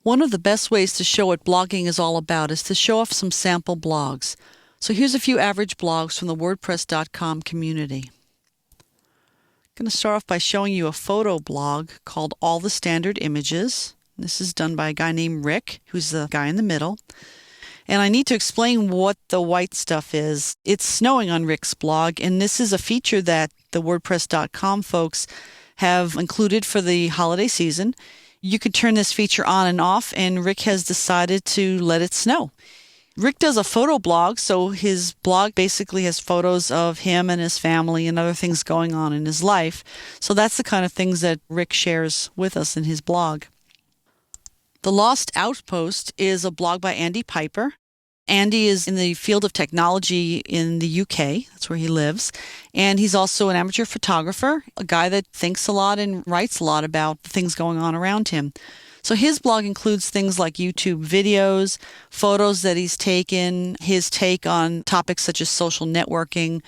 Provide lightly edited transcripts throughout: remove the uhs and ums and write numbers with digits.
One of the best ways to show what blogging is all about is to show off some sample blogs. So here's a few average blogs from the WordPress.com community. I'm going to start off by showing you a photo blog called All the Standard Images. This is done by a guy named Rick, who's the guy in the middle. And I need to explain what the white stuff is. It's snowing on Rick's blog, and this is a feature that the WordPress.com folks have included for the holiday season. You can turn this feature on and off, and Rick has decided to let it snow. Rick does a photo blog, so his blog basically has photos of him and his family and other things going on in his life. So that's the kind of things that Rick shares with us in his blog. The Lost Outpost is a blog by Andy Piper. Andy is in the field of technology in the UK. That's where he lives. And he's also an amateur photographer, a guy that thinks a lot and writes a lot about things going on around him. So his blog includes things like YouTube videos, photos that he's taken, his take on topics such as social networking,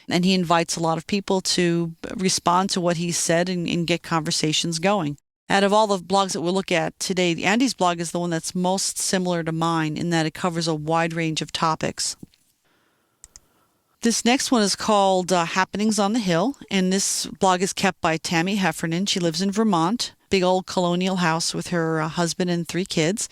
and he invites a lot of people to respond to what he said and get conversations going. Out of all the blogs that we'll look at today, Andy's blog is the one that's most similar to mine in that it covers a wide range of topics. This next one is called Happenings on the Hill, and this blog is kept by Tammy Heffernan. She lives in Vermont, big old colonial house with her husband and 3 kids.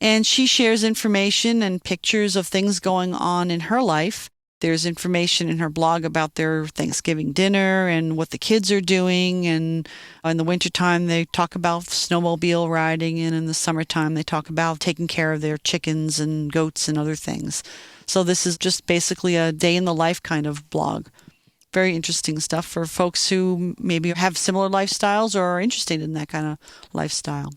And she shares information and pictures of things going on in her life. There's information in her blog about their Thanksgiving dinner and what the kids are doing. And in the wintertime, they talk about snowmobile riding. And in the summertime, they talk about taking care of their chickens and goats and other things. So this is just basically a day in the life kind of blog. Very interesting stuff for folks who maybe have similar lifestyles or are interested in that kind of lifestyle.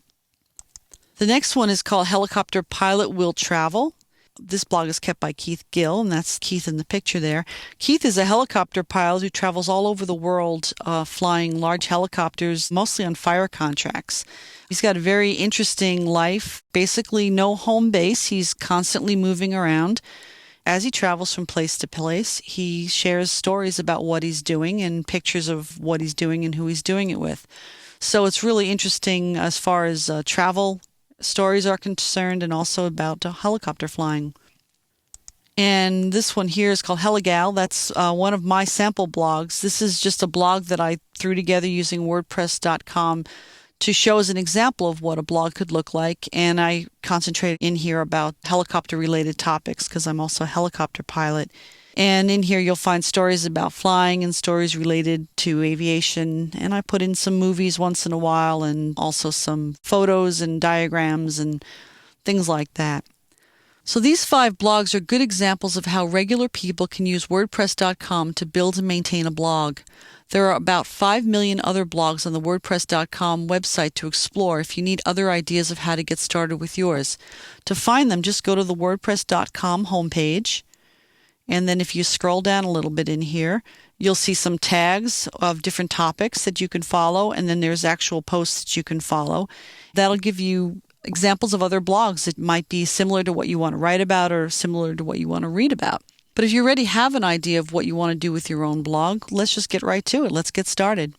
The next one is called Helicopter Pilot Will Travel. This blog is kept by Keith Gill, and that's Keith in the picture there. Keith is a helicopter pilot who travels all over the world flying large helicopters, mostly on fire contracts. He's got a very interesting life, basically no home base. He's constantly moving around. As he travels from place to place, he shares stories about what he's doing and pictures of what he's doing and who he's doing it with. So it's really interesting as far as travel stories are concerned, and also about helicopter flying. And this one here is called Heligal. That's one of my sample blogs. This is just a blog that I threw together using WordPress.com to show as an example of what a blog could look like. And I concentrate in here about helicopter-related topics because I'm also a helicopter pilot. And in here you'll find stories about flying and stories related to aviation. And I put in some movies once in a while and also some photos and diagrams and things like that. So these 5 blogs are good examples of how regular people can use WordPress.com to build and maintain a blog. There are about 5 million other blogs on the WordPress.com website to explore if you need other ideas of how to get started with yours. To find them, just go to the WordPress.com homepage. And then if you scroll down a little bit in here, you'll see some tags of different topics that you can follow. And then there's actual posts that you can follow. That'll give you examples of other blogs that might be similar to what you want to write about or similar to what you want to read about. But if you already have an idea of what you want to do with your own blog, let's just get right to it. Let's get started.